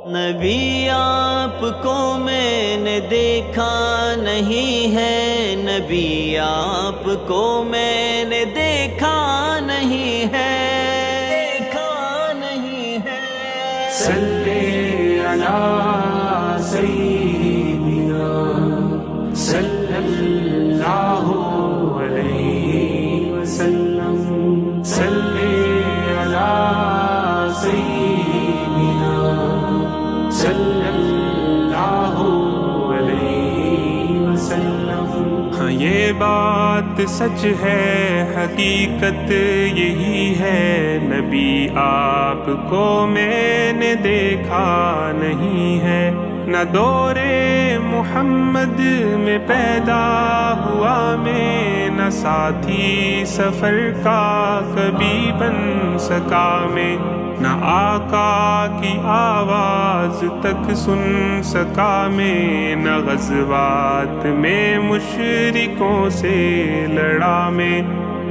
نبی آپ کو میں نے دیکھا نہیں ہے، نبی آپ کو میں نے دیکھا نہیں ہے، دیکھا نہیں ہے۔ صلی علی سیدنا صلی اللہ علیہ وسلم، صلی علی سیدنا صلی اللہ علیہ وسلم۔ ہاں یہ بات سچ ہے، حقیقت یہی ہے، نبی آپ کو میں نے دیکھا نہیں ہے، نہ دور محمد میں پیدا ہوا میں، نہ ساتھی سفر کا کبھی بن سکا میں، نہ آقا کی آواز تک سن سکا میں، نہ غزوات میں مشرکوں سے لڑا میں،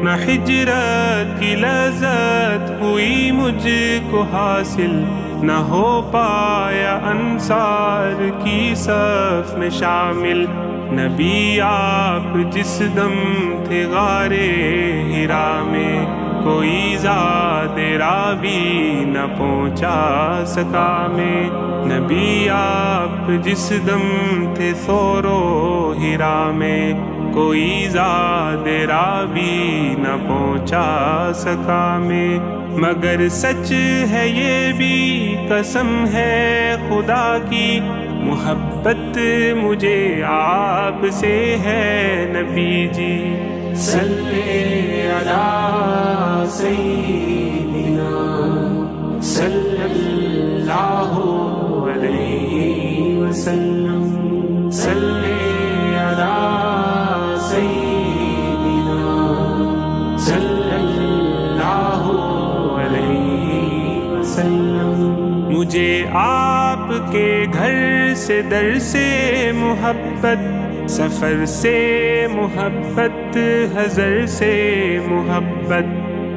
نہ ہجرت کی لذت ہوئی مجھ کو حاصل، نہ ہو پایا انصار کی صف میں شامل۔ نبی آپ جس دم تھے غار حرا میں، کوئی زاد رابی نہ پہنچا سکا میں، نبی آپ جس دم تھے ثور و حرا میں، کوئی زاد رابی نہ پہنچا سکا میں۔ مگر سچ ہے یہ بھی قسم ہے خدا کی، محبت مجھے آپ سے ہے نبی جی۔ صلی علی سیدنا صلی اللہ علیہ وسلم، صلی علی سیدنا صلی اللہ علیہ وسلم۔ مجھے آپ کے گھر سے در سے محبت، سفر سے محبت، حضر سے محبت،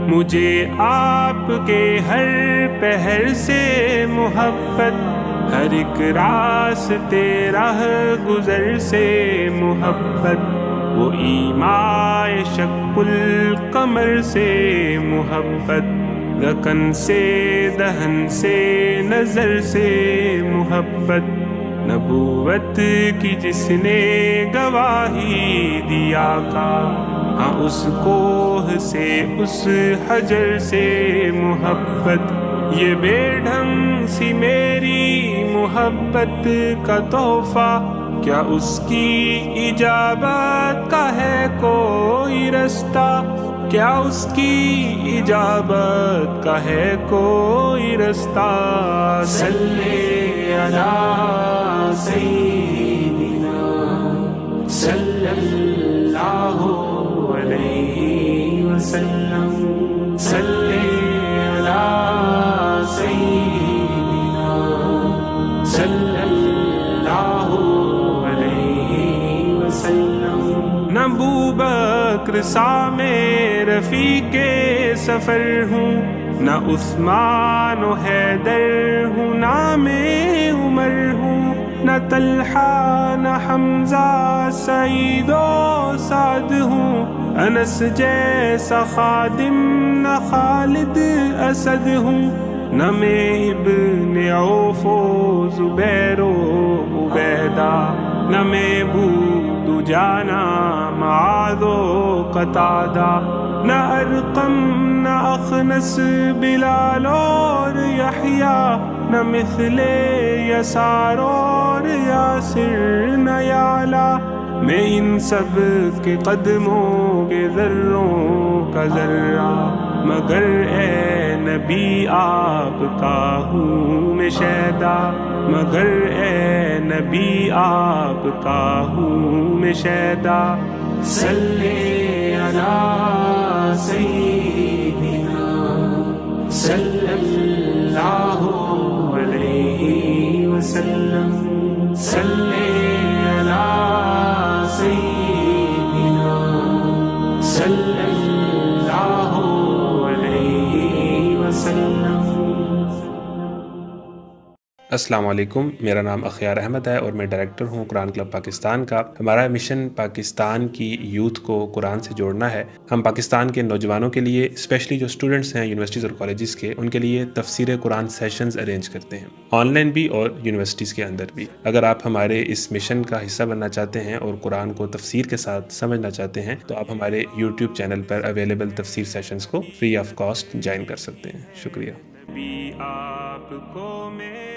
مجھے آپ کے ہر پہر سے محبت، ہر ایک راستے راہ گزر سے محبت، وہ ایمائے شق القمر سے محبت، رکن سے دہن سے نظر سے محبت، نبوت کی جس نے گواہی دیا کا، ہاں اس کوہ سے اس حجر سے محبت، یہ بے ڈھنگ سی میری محبت کا تحفہ، کیا اس کی اجابت کا ہے کوئی رستہ، کیا اس کی اجابت کا ہے کوئی رستہ۔ صلی علی سیدنا صلی اللہ علیہ وسلم، صلی علی سیدنا صلی اللہ علیہ وسلم۔ نہ ابوبکر سا میں رفیق سفر ہوں، نہ عثمان و حیدر ہوں، نہ میں عمر ہوں، نہ طلحہ نہ حمزہ سعید و سعد ہوں، انس جیسا خادم نہ خالد اسد ہوں، نہ میں ابن عوف و زبیر و عبیدہ، نہ میں بود جانا معاذ و قتادہ، نہ ارقم نہ اخنس بلال اور یحییٰ، نہ مثل یسار اور یاسر نہ یعلا، میں ان سب کے قدموں کے ذروں کا ذرہ، مگر اے نبی آپ کا ہوں میں شیدا، مگر اے نبی آپ کا ہوں میں شیدا۔ صلی علی سیدنا صلی اللہ علیہ وسلم، صلی علی سیدنا صلی اللہ علیہ وسلم۔ السلام علیکم، میرا نام اخیار احمد ہے اور میں ڈائریکٹر ہوں قرآن کلب پاکستان کا۔ ہمارا مشن پاکستان کی یوتھ کو قرآن سے جوڑنا ہے۔ ہم پاکستان کے نوجوانوں کے لیے، اسپیشلی جو اسٹوڈنٹس ہیں یونیورسٹیز اور کالجز کے، ان کے لیے تفسیر قرآن سیشنز ارینج کرتے ہیں، آن لائن بھی اور یونیورسٹیز کے اندر بھی۔ اگر آپ ہمارے اس مشن کا حصہ بننا چاہتے ہیں اور قرآن کو تفسیر کے ساتھ سمجھنا چاہتے ہیں تو آپ ہمارے یوٹیوب چینل پر اویلیبل تفسیر سیشنز کو فری آف کاسٹ جوائن کر سکتے ہیں۔ شکریہ۔ نبی آپ کو میں